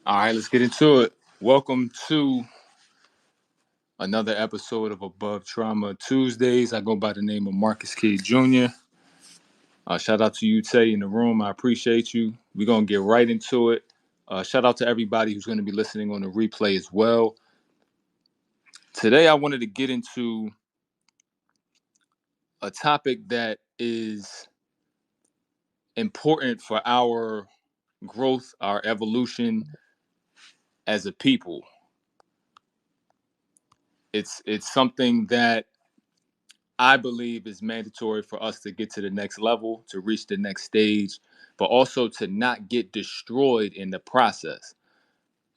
All right, let's get into it. Welcome to another episode of Above Trauma Tuesdays. I go by the name of Marcus K. Jr. Shout out to you, Tay, in the room. I appreciate you. We're going to get right into it. Shout out to everybody who's going to be listening on the replay as well. Today, I wanted to get into a topic that is important for our growth, our evolution as a people. It's something that I believe is mandatory for us to get to the next level, to reach the next stage, but also to not get destroyed in the process.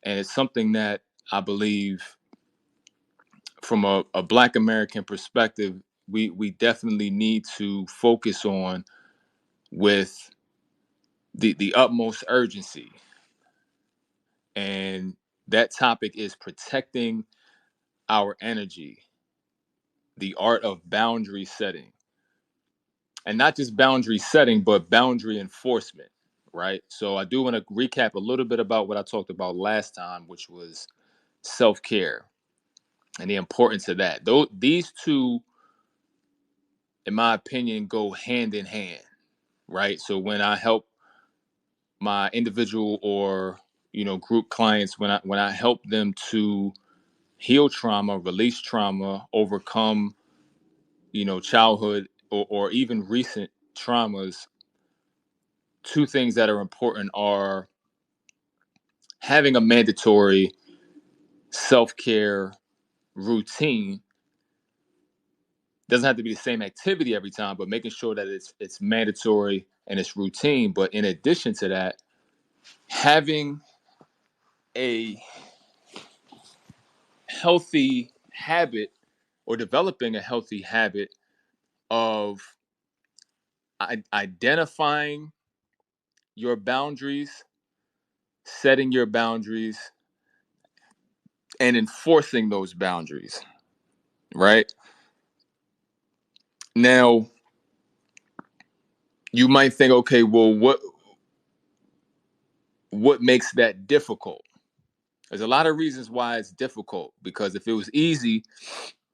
And it's something that I believe from a Black American perspective, we definitely need to focus on with the utmost urgency. And that topic is protecting our energy, the art of boundary setting. And not just boundary setting, but boundary enforcement, right? So I do want to recap a little bit about what I talked about last time, which was self-care and the importance of that. Though these two, in my opinion, go hand in hand, right? So when I help my individual or group clients, when I help them to heal trauma, release trauma, overcome childhood or even recent traumas, two things that are important are having a mandatory self-care routine. Doesn't have to be the same activity every time, but making sure that it's mandatory and it's routine. But in addition to that, having a healthy habit or developing a healthy habit of identifying your boundaries, setting your boundaries, and enforcing those boundaries, right? Now, you might think, okay, well, what makes that difficult? There's a lot of reasons why it's difficult, because if it was easy,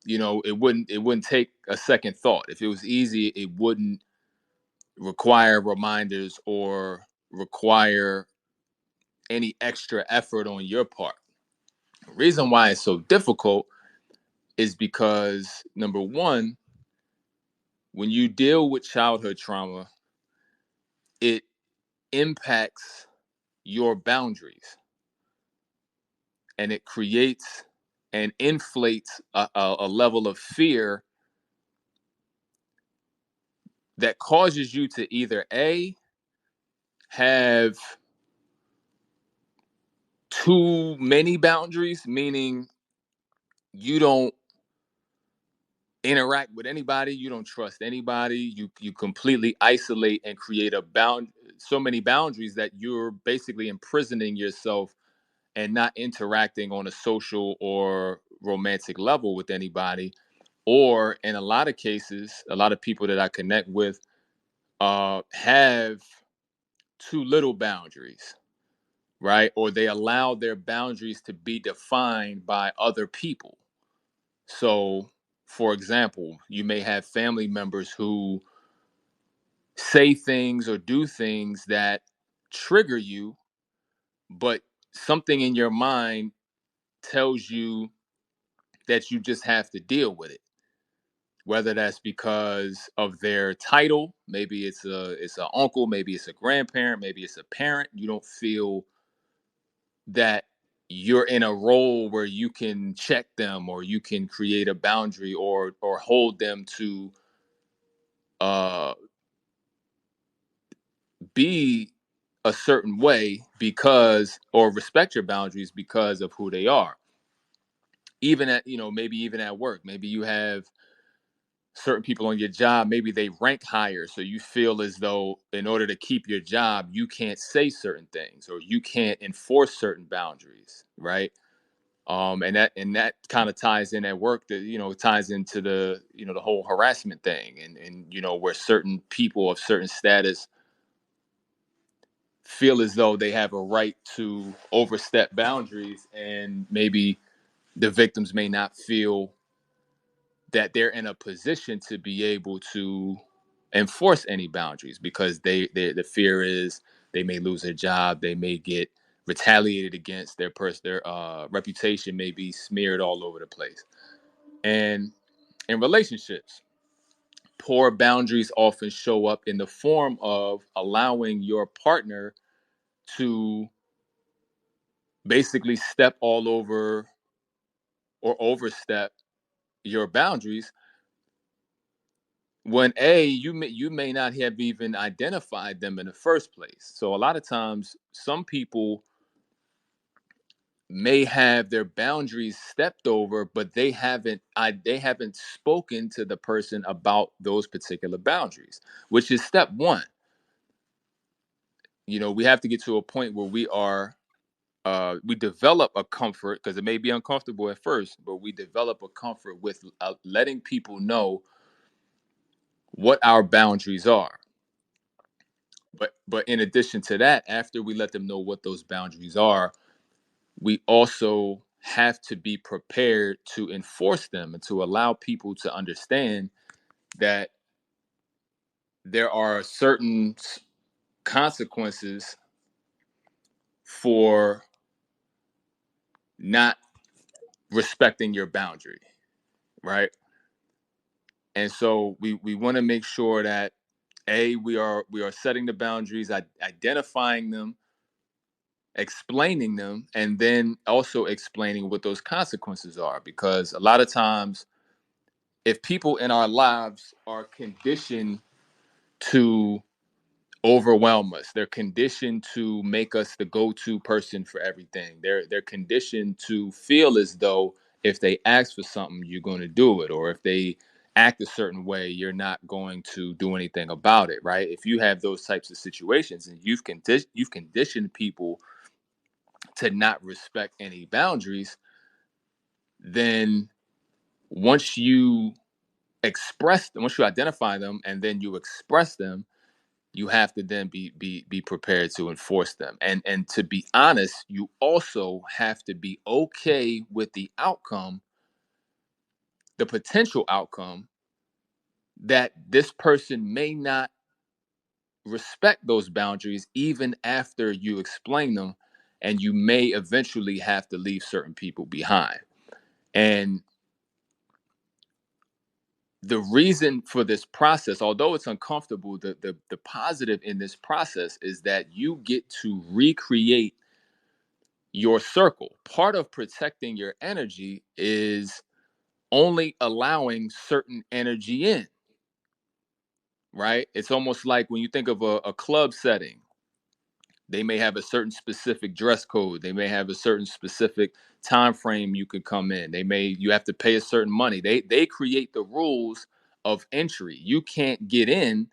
it wouldn't take a second thought. If it was easy, it wouldn't require reminders or require any extra effort on your part. The reason why it's so difficult is because, number one, when you deal with childhood trauma, it impacts your boundaries and it creates and inflates a level of fear that causes you to either have too many boundaries, meaning you don't interact with anybody, you don't trust anybody, you completely isolate and create so many boundaries that you're basically imprisoning yourself and not interacting on a social or romantic level with anybody. Or in a lot of cases, a lot of people that I connect with have too little boundaries, right? Or they allow their boundaries to be defined by other people. So, for example, you may have family members who say things or do things that trigger you, but something in your mind tells you that you just have to deal with it. Whether that's because of their title, maybe it's an uncle, maybe it's a grandparent, maybe it's a parent. You don't feel that you're in a role where you can check them or you can create a boundary or hold them to uh be a certain way because or respect your boundaries because of who they are. Even at maybe even at work, maybe you have certain people on your job, maybe they rank higher, so you feel as though in order to keep your job you can't say certain things or you can't enforce certain boundaries, right? And that kind of ties in at work, that ties into the whole harassment thing, and where certain people of certain status feel as though they have a right to overstep boundaries, and maybe the victims may not feel that they're in a position to be able to enforce any boundaries because the fear is they may lose their job, they may get retaliated against, their reputation may be smeared all over the place. And in relationships, poor boundaries often show up in the form of allowing your partner to basically step all over or overstep your boundaries when you may not have even identified them in the first place. So a lot of times some people may have their boundaries stepped over, but they haven't spoken to the person about those particular boundaries, which is step one. We have to get to a point where we develop a comfort, because it may be uncomfortable at first, but we develop a comfort with letting people know what our boundaries are. But in addition to that, after we let them know what those boundaries are, we also have to be prepared to enforce them and to allow people to understand that there are certain consequences for not respecting your boundary, right? And so we want to make sure that we are setting the boundaries, identifying them, explaining them, and then also explaining what those consequences are. Because a lot of times, if people in our lives are conditioned to overwhelm us, they're conditioned to make us the go-to person for everything. They're conditioned to feel as though if they ask for something, you're going to do it, or if they act a certain way, you're not going to do anything about it, right? If you have those types of situations and you've conditioned people to not respect any boundaries, then once you once you identify them and then you express them, you have to then be prepared to enforce them. And to be honest, you also have to be okay with the outcome, the potential outcome, that this person may not respect those boundaries even after you explain them, and you may eventually have to leave certain people behind. And the reason for this process, although it's uncomfortable, the positive in this process is that you get to recreate your circle. Part of protecting your energy is only allowing certain energy in, right? It's almost like when you think of a club setting, they may have a certain specific dress code, they may have a certain specific time frame you can come in, you have to pay a certain money. They create the rules of entry. You can't get in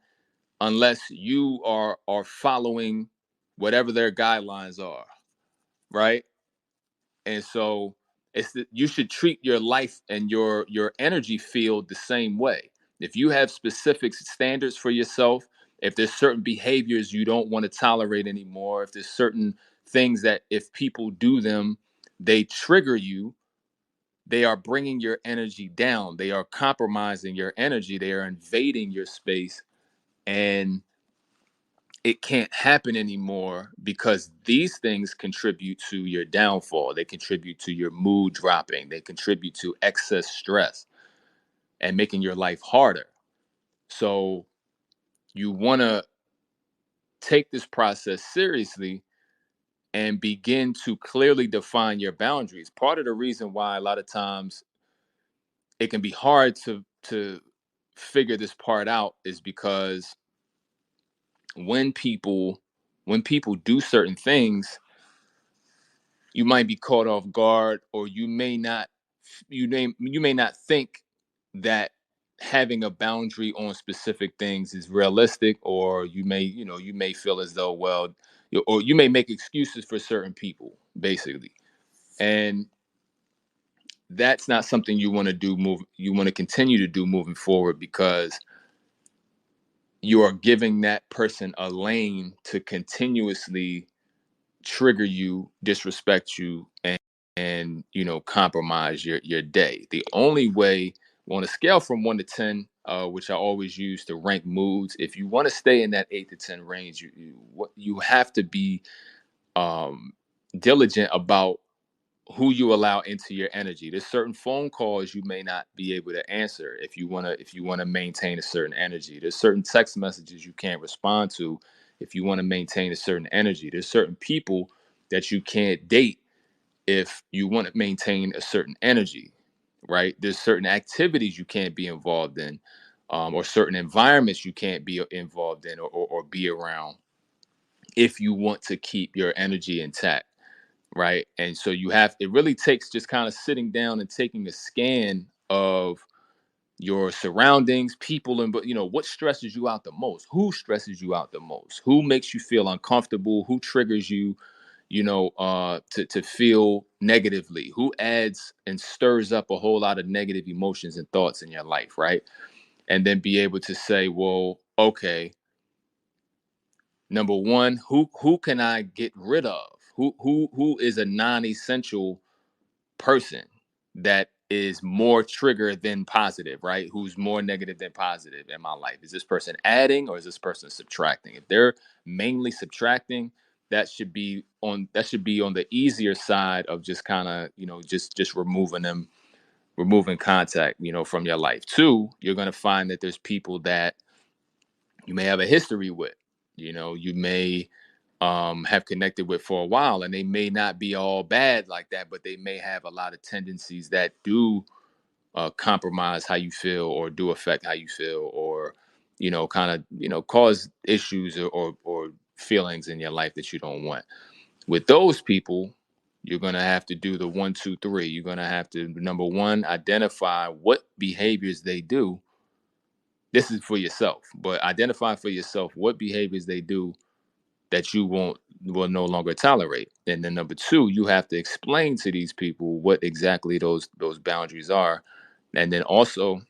unless you are following whatever their guidelines are, right? And so you should treat your life and your energy field the same way. If you have specific standards for yourself, if there's certain behaviors you don't want to tolerate anymore, if there's certain things that if people do them, they trigger you, they are bringing your energy down, they are compromising your energy, they are invading your space, and it can't happen anymore, because these things contribute to your downfall. They contribute to your mood dropping. They contribute to excess stress and making your life harder. So you want to take this process seriously and begin to clearly define your boundaries. Part of the reason why a lot of times it can be hard to figure this part out is because when people when people do certain things, you might be caught off guard, or you may not think that having a boundary on specific things is realistic, or you may feel as though, well, or you may make excuses for certain people, basically. And that's not something you want to continue to do moving forward, because you are giving that person a lane to continuously trigger you, disrespect you, and compromise your day. The only way, on a scale from 1 to 10, which I always use to rank moods, if you want to stay in that 8 to 10 range, you have to be um, diligent about who you allow into your energy. There's certain phone calls you may not be able to answer if you want to maintain a certain energy. There's certain text messages you can't respond to if you want to maintain a certain energy. There's certain people that you can't date if you want to maintain a certain energy, right? There's certain activities you can't be involved in, or certain environments you can't be involved in or be around if you want to keep your energy intact, right? And so it really takes just kind of sitting down and taking a scan of your surroundings, people, and what stresses you out the most, who stresses you out the most, who makes you feel uncomfortable, who triggers you, to feel negatively, who adds and stirs up a whole lot of negative emotions and thoughts in your life, right? And then be able to say, well, okay, number one, who can I get rid of? Who is a non-essential person that is more trigger than positive, right? Who's more negative than positive in my life? Is this person adding or is this person subtracting? If they're mainly subtracting, that should be on the easier side of just kind of, just removing contact, from your life. Two, you're going to find that there's people that you may have a history with, you may have connected with for a while, and they may not be all bad like that, but they may have a lot of tendencies that do compromise how you feel or do affect how you feel, or kind of cause issues or feelings in your life that you don't want. With those people, you're going to have to do the 1 2 3. You're going to have to, number one, identify what behaviors they do. This is for yourself, but identify for yourself what behaviors they do that you will no longer tolerate. And then number two, you have to explain to these people what exactly those boundaries are, and then also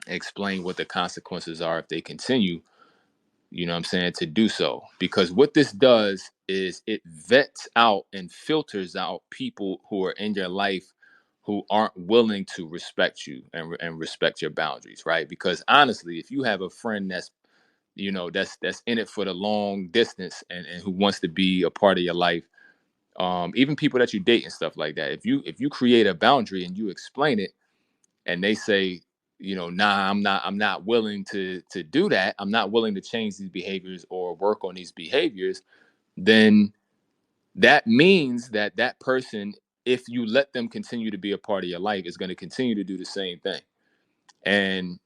explain what the consequences are if they continue, what I'm saying, to do so. Because what this does is it vets out and filters out people who are in your life who aren't willing to respect you and respect your boundaries, right? Because honestly, if you have a friend that's in it for the long distance, and who wants to be a part of your life, even people that you date and stuff like that, if you create a boundary and you explain it, and they say, nah, I'm not willing to do that, I'm not willing to change these behaviors or work on these behaviors, then that means that that person, if you let them continue to be a part of your life, is going to continue to do the same thing. And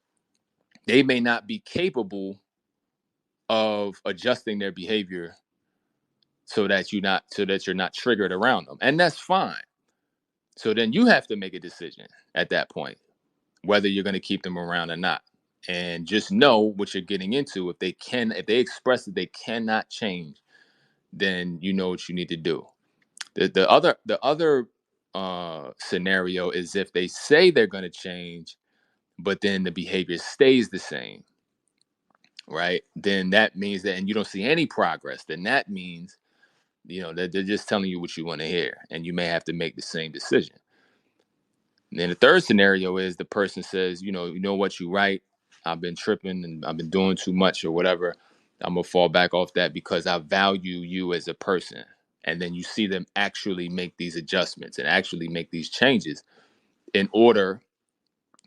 they may not be capable of adjusting their behavior so that you're not triggered around them, and that's fine. So then you have to make a decision at that point whether you're going to keep them around or not, and just know what you're getting into. If they express that they cannot change, then you know what you need to do. The other scenario is if they say they're going to change, but then the behavior stays the same, right? Then that means that, and you don't see any progress, then that means that they're just telling you what you want to hear, and you may have to make the same decision. And then the third scenario is the person says, you know what, you right. I've been tripping and I've been doing too much or whatever. I'm gonna fall back off that because I value you as a person. And then you see them actually make these adjustments and actually make these changes in order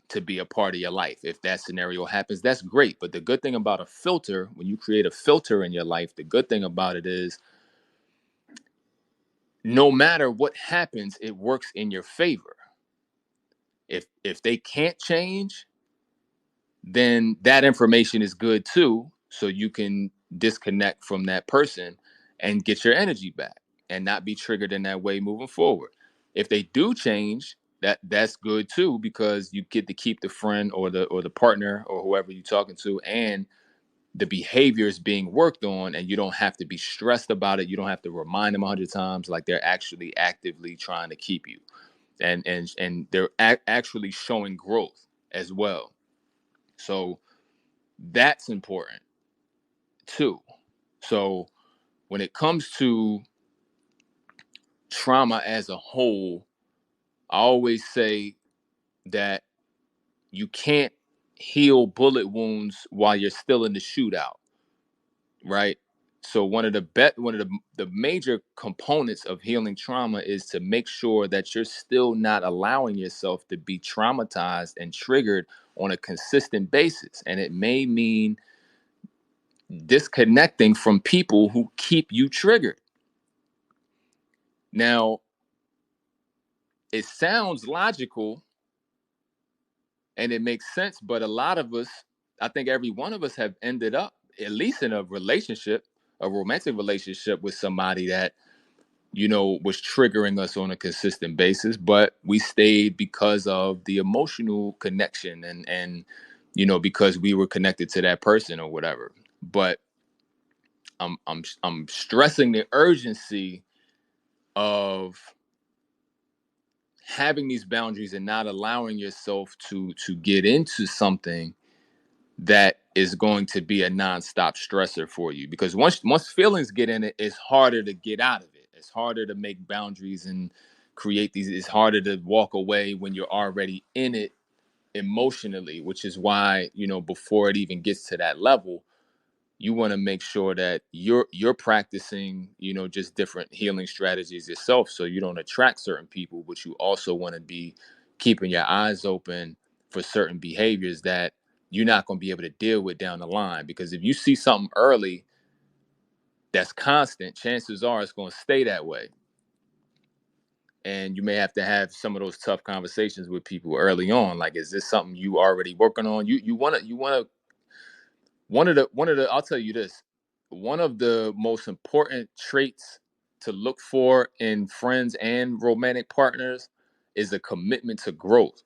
to be a part of your life. If that scenario happens, that's great. But the good thing about a filter, when you create a filter in your life, the good thing about it is no matter what happens, it works in your favor. If they can't change, then that information is good too. So you can disconnect from that person and get your energy back and not be triggered in that way moving forward. If they do change, that's good too, because you get to keep the friend or the partner or whoever you're talking to, and the behavior is being worked on, and you don't have to be stressed about it. You don't have to remind them 100 times, like they're actually actively trying to keep you, and they're actually showing growth as well. So that's important. too. So when it comes to trauma as a whole, I always say that you can't heal bullet wounds while you're still in the shootout, right? So one of the major components of healing trauma is to make sure that you're still not allowing yourself to be traumatized and triggered on a consistent basis. And it may mean disconnecting from people who keep you triggered. Now, it sounds logical and it makes sense, but a lot of us, I think every one of us have ended up at least in a relationship, a romantic relationship with somebody that, you know, was triggering us on a consistent basis, but we stayed because of the emotional connection and you know, because we were connected to that person or whatever. But I'm stressing the urgency of having these boundaries and not allowing yourself to get into something that is going to be a nonstop stressor for you, because once feelings get in it, it's harder to get out of it. It's harder to make boundaries and create these. It's harder to walk away when you're already in it emotionally, which is why, you know, before it even gets to that level, you want to make sure that you're practicing, you know, just different healing strategies yourself, so you don't attract certain people, but you also want to be keeping your eyes open for certain behaviors that you're not going to be able to deal with down the line. Because if you see something early that's constant, chances are it's going to stay that way, and you may have some of those tough conversations with people early on, like, is this something you already working on? You want to one of the I'll tell you this, one of the most important traits to look for in friends and romantic partners is a commitment to growth.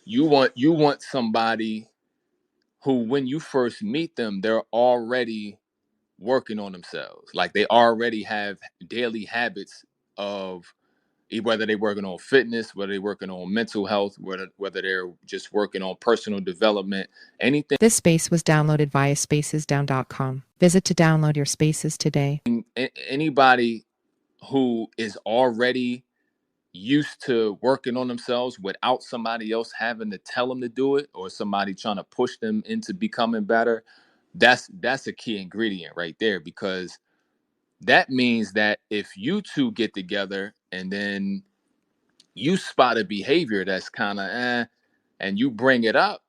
You want somebody who, when you first meet them, they're already working on themselves. Like, they already have daily habits of whether they're working on fitness, whether they're working on mental health, whether they're just working on personal development, anything. This space was downloaded via spacesdown.com. Visit to download your spaces today. Anybody who is already used to working on themselves without somebody else having to tell them to do it, or somebody trying to push them into becoming better, that's a key ingredient right there. Because that means that if you two get together and then you spot a behavior that's kind of and you bring it up,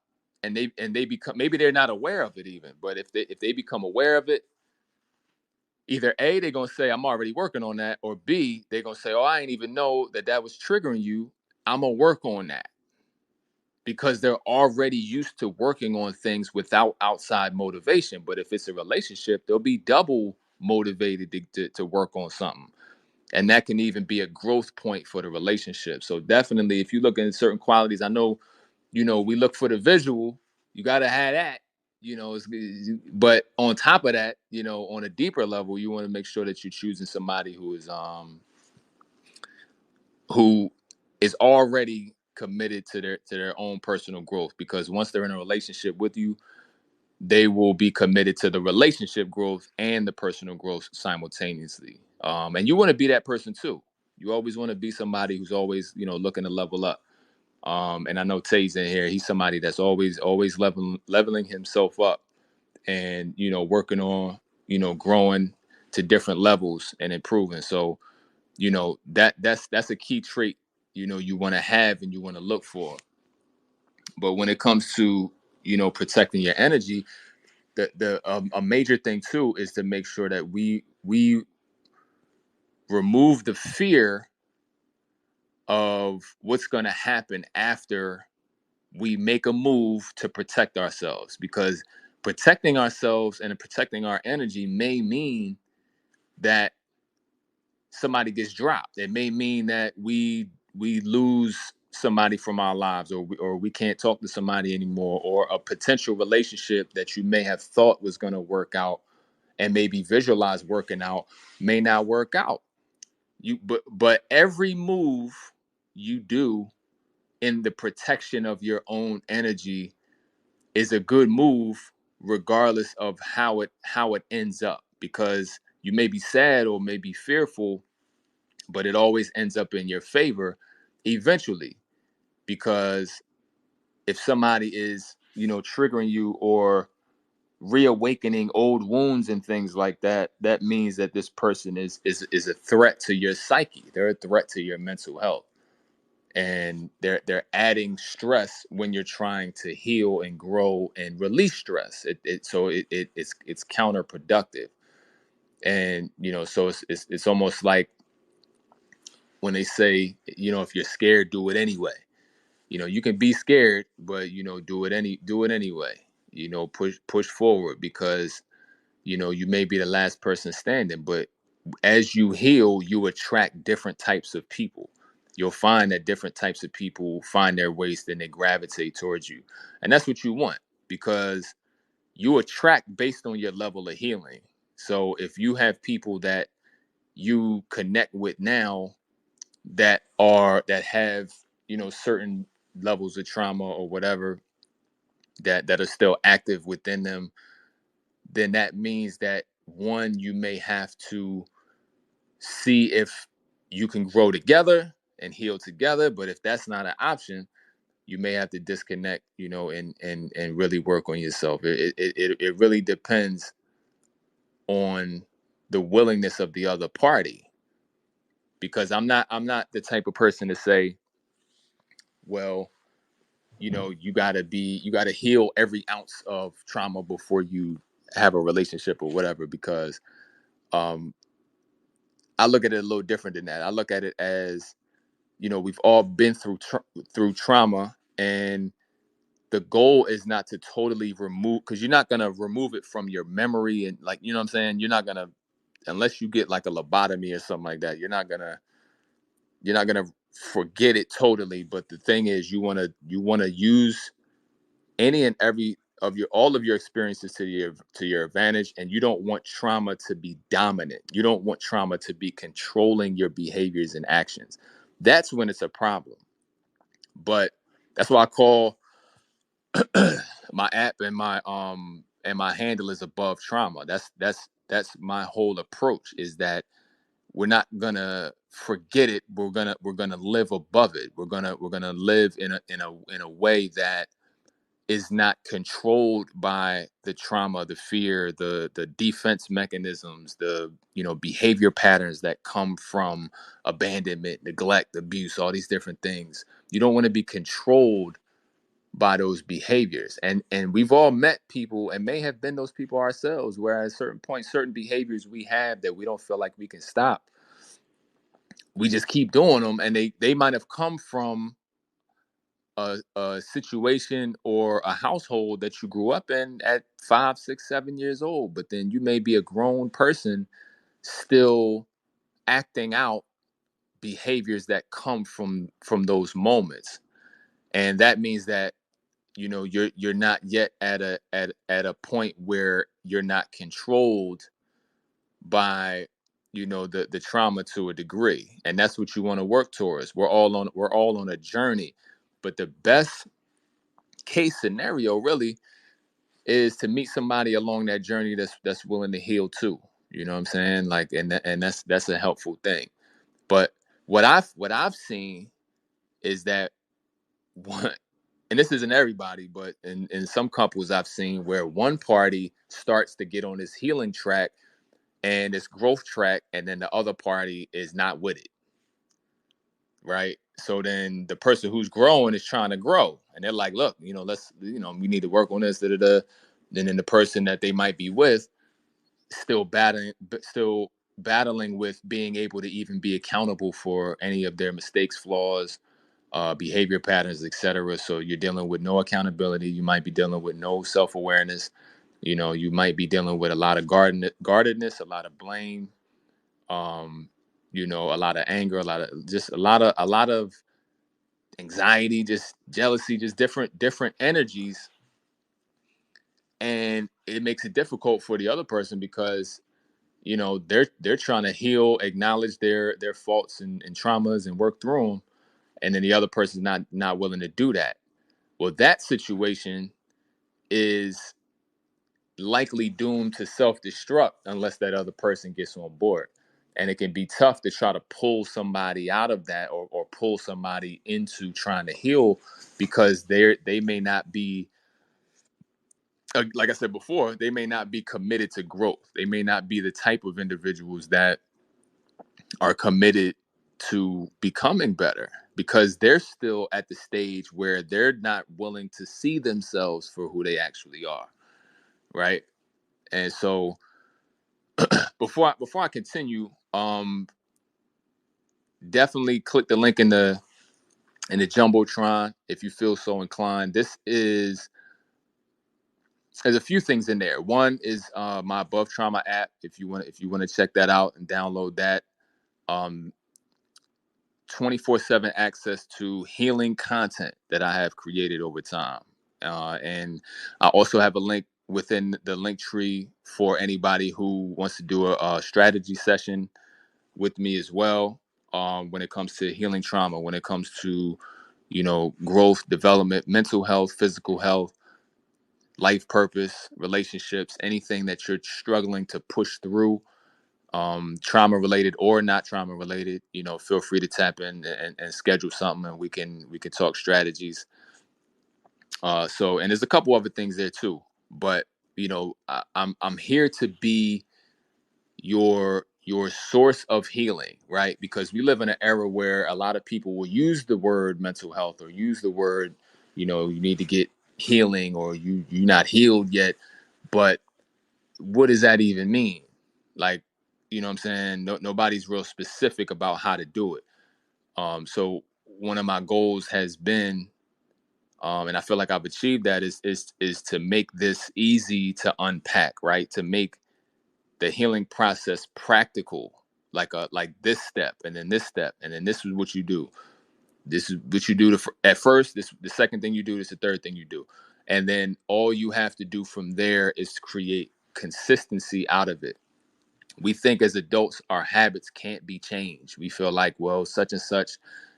and they become, maybe they're not aware of it even, but if they become aware of it, either A, they're gonna say, I'm already working on that, or B, they're gonna say, oh, I didn't even know that was triggering you. I'm gonna work on that. Because they're already used to working on things without outside motivation. But if it's a relationship, they'll be double motivated to work on something. And that can even be a growth point for the relationship. So definitely, if you look at certain qualities, I know, you know, we look for the visual. You got to have that, you know. But on top of that, you know, on a deeper level, you want to make sure that you're choosing somebody who is already committed to their own personal growth. Because once they're in a relationship with you, they will be committed to the relationship growth and the personal growth simultaneously. And you want to be that person too. You always want to be somebody who's always, you know, looking to level up. And I know Tay's in here. He's somebody that's always leveling himself up, and, you know, working on, you know, growing to different levels and improving. So, you know, that's a key trait, you know, you want to have and you want to look for. But when it comes to, you know, protecting your energy, the a major thing too is to make sure that we remove the fear of what's going to happen after we make a move to protect ourselves. Because protecting ourselves and protecting our energy may mean that somebody gets dropped. It may mean that we lose somebody from our lives, or we can't talk to somebody anymore, or a potential relationship that you may have thought was going to work out and maybe visualize working out may not work out. But every move you do in the protection of your own energy is a good move, regardless of how it ends up, because you may be sad or may be fearful, but it always ends up in your favor eventually, because if somebody is, triggering you or reawakening old wounds and things like that, that means that this person is a threat to your psyche. They're a threat to your mental health, and they're adding stress when you're trying to heal and grow and release stress. It's counterproductive. And so it's almost like when they say, if you're scared, do it anyway. You can be scared, but do it anyway. Push forward, because you may be the last person standing, but as you heal, you attract different types of people. You'll find that different types of people find their ways, then they gravitate towards you. And that's what you want, because you attract based on your level of healing. So if you have people that you connect with now that have, certain levels of trauma or whatever that are still active within them, then that means that, one, you may have to see if you can grow together and heal together. But if that's not an option, you may have to disconnect, and really work on yourself. It really depends on the willingness of the other party, because I'm not the type of person to say, well, you gotta heal every ounce of trauma before you have a relationship or whatever, because um I look at it a little different than that. I look at it as, we've all been through trauma, and the goal is not to totally remove, because you're not gonna remove it from your memory, and, like, what I'm saying, you're not gonna, unless you get like a lobotomy or something like that, you're not gonna forget it totally. But the thing is, you wanna use any and every of your all of your experiences to your advantage, and you don't want trauma to be dominant. You don't want trauma to be controlling your behaviors and actions. That's when it's a problem. But that's why I call my app and my handle is Above Trauma. That's my whole approach, is that we're not gonna forget it. We're gonna live above it. We're gonna live in a way that is not controlled by the trauma, the fear, the defense mechanisms, the behavior patterns that come from abandonment, neglect, abuse, all these different things. You don't want to be controlled by those behaviors. And we've all met people and may have been those people ourselves, where at a certain point, certain behaviors we have that we don't feel like we can stop. We just keep doing them, and they might have come from a situation or a household that you grew up in at 5, 6, 7 years old, but then you may be a grown person still acting out behaviors that come from those moments. And that means that you're not yet at a point where you're not controlled by the trauma to a degree. And that's what you want to work towards. We're all on a journey, but the best case scenario really is to meet somebody along that journey that's willing to heal too. You know what I'm saying? Like, and that's a helpful thing. But what I've seen is that one, and this isn't everybody, but in some couples I've seen where one party starts to get on this healing track and this growth track, and then the other party is not with it. Right. So then the person who's growing is trying to grow, and they're like, look, we need to work on this, da, da, da. And then the person that they might be with still battling with being able to even be accountable for any of their mistakes, flaws, behavior patterns, etc. So you're dealing with no accountability. You might be dealing with no self-awareness. You might be dealing with a lot of guardedness, a lot of blame, um, a lot of anger, a lot of anxiety, just jealousy, just different energies. And it makes it difficult for the other person, because they're trying to heal, acknowledge their faults and traumas and work through them, and then the other person's not willing to do that. Well, that situation is likely doomed to self-destruct unless that other person gets on board. And it can be tough to try to pull somebody out of that, or pull somebody into trying to heal, because they may not be, like I said before, they may not be committed to growth. They may not be the type of individuals that are committed to becoming better, because they're still at the stage where they're not willing to see themselves for who they actually are, right? And so before I continue, definitely click the link in the jumbotron if you feel so inclined. There's a few things in there. One is my Above Trauma app. If you want to check that out and download that. Um, 24/7 access to healing content that I have created over time. And I also have a link within the link tree for anybody who wants to do a strategy session with me as well, when it comes to healing trauma, when it comes to, growth, development, mental health, physical health, life purpose, relationships, anything that you're struggling to push through, trauma related or not trauma related, feel free to tap in and schedule something, and we can talk strategies. And there's a couple other things there too, but I'm here to be your source of healing, right? Because we live in an era where a lot of people will use the word mental health, or use the word, you need to get healing, or you're not healed yet. But what does that even mean? Like, what I'm saying? Nobody's real specific about how to do it. So one of my goals has been, and I feel like I've achieved that, is to make this easy to unpack, right? To make the healing process practical, like this step, and then this step, and then this is what you do. This is what you do at first. This the second thing you do. This is the third thing you do, and then all you have to do from there is to create consistency out of it. We think as adults our habits can't be changed. We feel like, well, such and such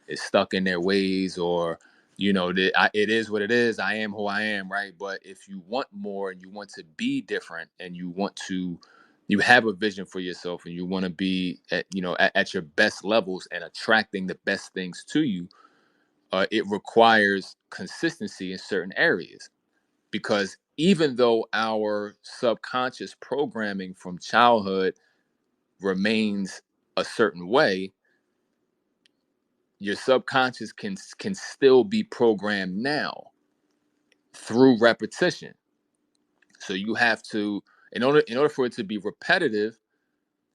is stuck in their ways, or it is what it is. I am who I am, right? But if you want more, and you want to be different, and you have a vision for yourself, and you want to be at your best levels and attracting the best things to you, it requires consistency in certain areas. Because even though our subconscious programming from childhood remains a certain way, your subconscious can still be programmed now through repetition. So you have to, in order for it to be repetitive,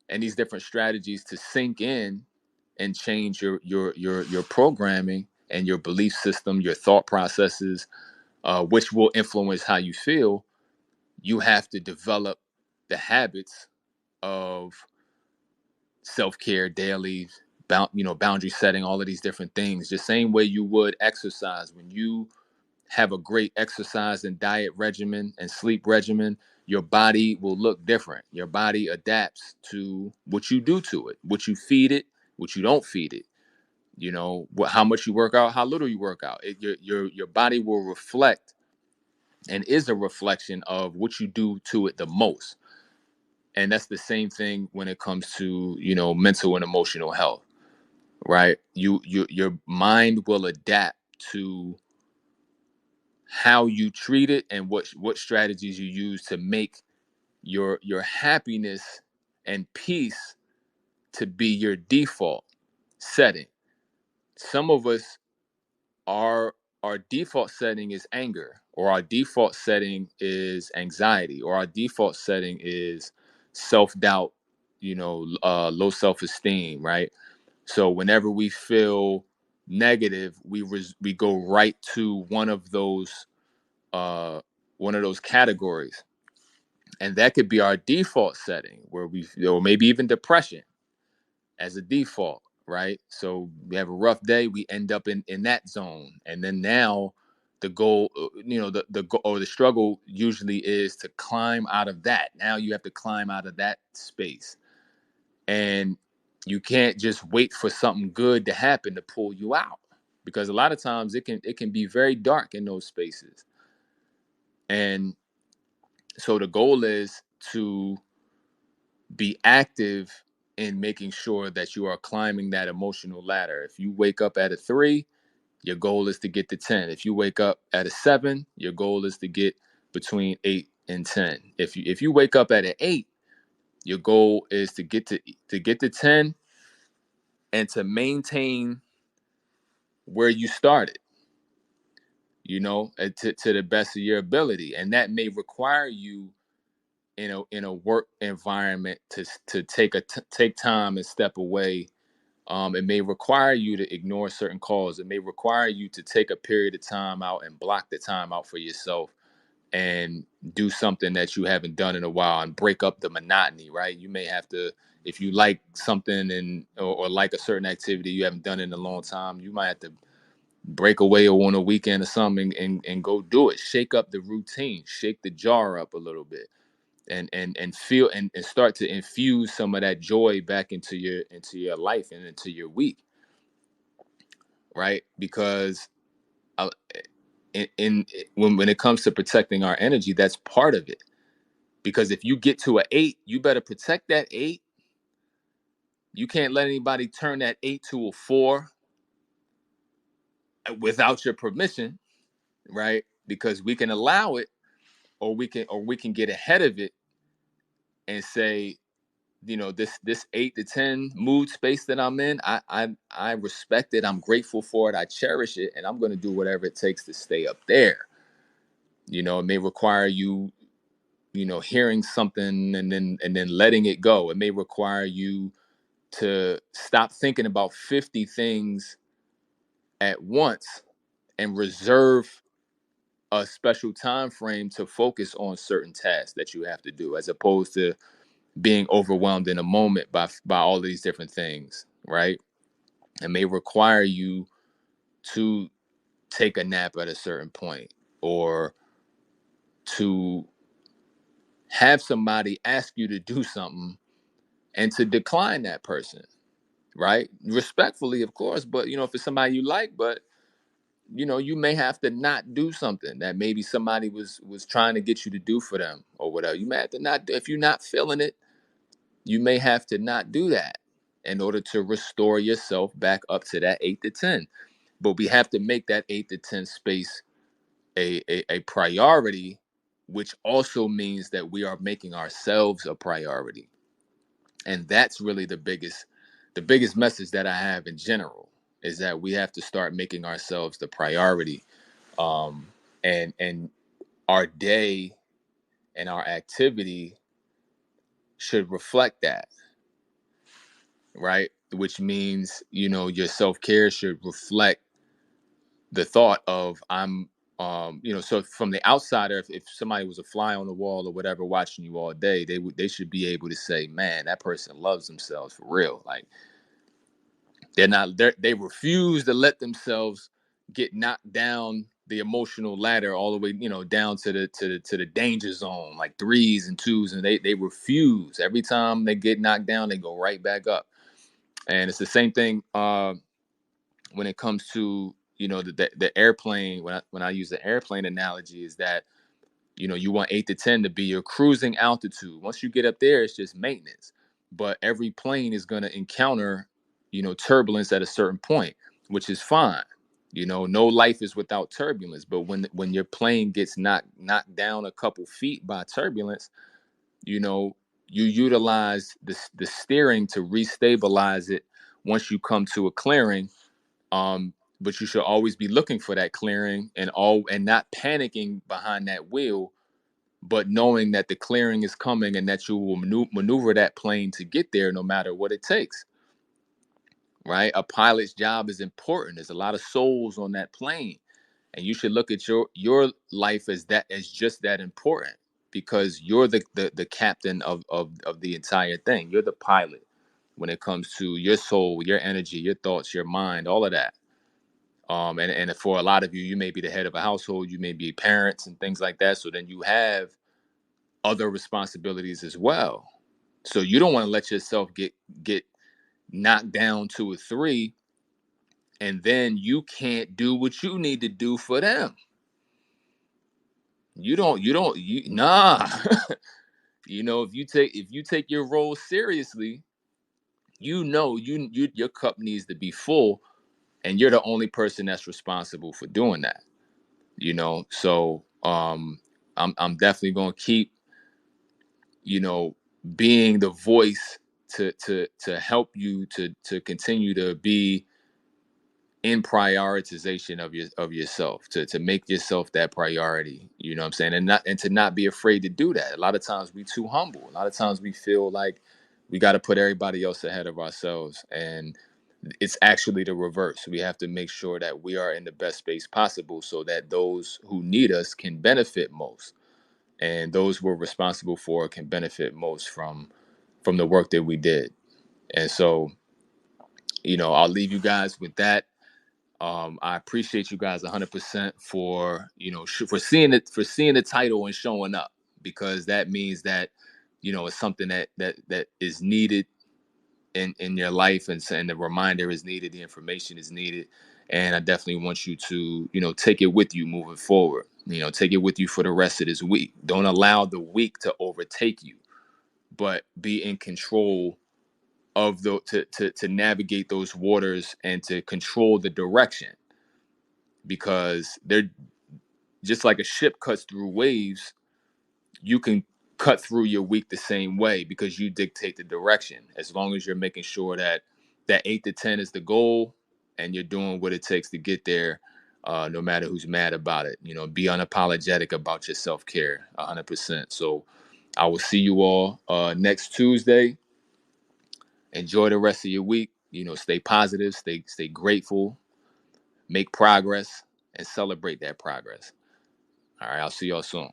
and these different strategies to sink in and change your programming and your belief system, your thought processes, which will influence how you feel. You have to develop the habits of self-care daily, boundary setting, all of these different things, just same way you would exercise. When you have a great exercise and diet regimen and sleep regimen, your body will look different. Your body adapts to what you do to it, what you feed it, what you don't feed it, how much you work out, how little you work out. Your body will reflect, and is a reflection of what you do to it the most. And that's the same thing when it comes to mental and emotional health, right? Your mind will adapt to how you treat it, and what strategies you use to make your happiness and peace to be your default setting. Some of us, our default setting is anger, or our default setting is anxiety, or our default setting is self-doubt, low self-esteem, right? So whenever we feel negative, we go right to uh one of those categories. And that could be our default setting, where or maybe even depression as a default, right? So we have a rough day, we end up in that zone. And then now the goal, the goal or the struggle usually is to climb out of that. Now you have to climb out of that space. And you can't just wait for something good to happen to pull you out, because a lot of times it can be very dark in those spaces. And So the goal is to be active in making sure that you are climbing that emotional ladder. If you wake up at a 3, your goal is to get to 10. If you wake up at a 7, your goal is to get between 8 and 10. If you wake up at an 8, your goal is to get to 10 and to maintain where you started, to the best of your ability. And that may require you in a work environment to take time and step away. It may require you to ignore certain calls. It may require you to take a period of time out and block the time out for yourself and do something that you haven't done in a while and break up the monotony, right? You may have to, if you like something or like a certain activity you haven't done in a long time, you might have to break away or on a weekend or something and go do it. Shake up the routine, shake the jar up a little bit, and feel and start to infuse some of that joy back into your life and into your week, right? Because uh, in when it comes to protecting our energy, that's part of it. Because if you get to an 8, you better protect that 8. You can't let anybody turn that 8 to a 4 without your permission, right? Because we can allow it, or we can get ahead of it and say, this 8 to 10 mood space that I'm in, I respect it. I'm grateful for it. I cherish it, and I'm going to do whatever it takes to stay up there. It may require you, hearing something and then letting it go. It may require you to stop thinking about 50 things at once and reserve a special time frame to focus on certain tasks that you have to do, as opposed to being overwhelmed in a moment by all these different things, right? It may require you to take a nap at a certain point, or to have somebody ask you to do something and to decline that person, right? Respectfully, of course, but if it's somebody you like, but you may have to not do something that maybe somebody was trying to get you to do for them or whatever. You may have to not, if you're not feeling it, you may have to not do that in order to restore yourself back up to that 8 to 10. But we have to make that 8 to 10 space a priority, which also means that we are making ourselves a priority. And that's really the biggest message that I have in general, is that we have to start making ourselves the priority. And our day and our activity should reflect that, right? Which means, your self-care should reflect the thought of, so from the outsider, if somebody was a fly on the wall or whatever watching you all day, they should be able to say, man, that person loves themselves for real. Like, they refuse to let themselves get knocked down the emotional ladder all the way, down to the danger zone, like threes and twos, and they refuse. Every time they get knocked down, they go right back up. And it's the same thing when it comes to, the airplane. When I use the airplane analogy, is that, you want 8 to 10 to be your cruising altitude. Once you get up there, it's just maintenance. But every plane is going to encounter, turbulence at a certain point, which is fine. No life is without turbulence. But when your plane gets knocked down a couple feet by turbulence, you know, you utilize the steering to restabilize it once you come to a clearing. But you should always be looking for that clearing, and not panicking behind that wheel, but knowing that the clearing is coming and that you will maneuver that plane to get there no matter what it takes, right? A pilot's job is important. There's a lot of souls on that plane, and you should look at your life as just that important, because you're the captain of the entire thing. You're the pilot when it comes to your soul, your energy, your thoughts, your mind, all of that. And for a lot of you, you may be the head of a household, you may be parents and things like that. So then you have other responsibilities as well. So you don't want to let yourself get knocked down to a 3, and then you can't do what you need to do for them. Nah. If you take your role seriously, your cup needs to be full, and you're the only person that's responsible for doing that. So I'm definitely going to keep, you know, being the voice to help you to continue to be in prioritization of yourself, to make yourself that priority. You know what I'm saying? And to not be afraid to do that. A lot of times we too humble. A lot of times we feel like we got to put everybody else ahead of ourselves, and it's actually the reverse. We have to make sure that we are in the best space possible so that those who need us can benefit most, and those we're responsible for can benefit most from the work that we did. And so, I'll leave you guys with that. I appreciate you guys 100% for for seeing the title and showing up, because that means that it's something that is needed in your life, and the reminder is needed, the information is needed, and I definitely want you to take it with you moving forward. Take it with you for the rest of this week. Don't allow the week to overtake you, but be in control of the to navigate those waters and to control the direction, because they're just like a ship cuts through waves. You can cut through your week the same way, because you dictate the direction, as long as you're making sure that 8 to 10 is the goal, and you're doing what it takes to get there, no matter who's mad about it. Be unapologetic about your self-care 100%. So I will see you all next Tuesday. Enjoy the rest of your week. Stay positive, stay grateful, make progress, and celebrate that progress. All right, I'll see y'all soon.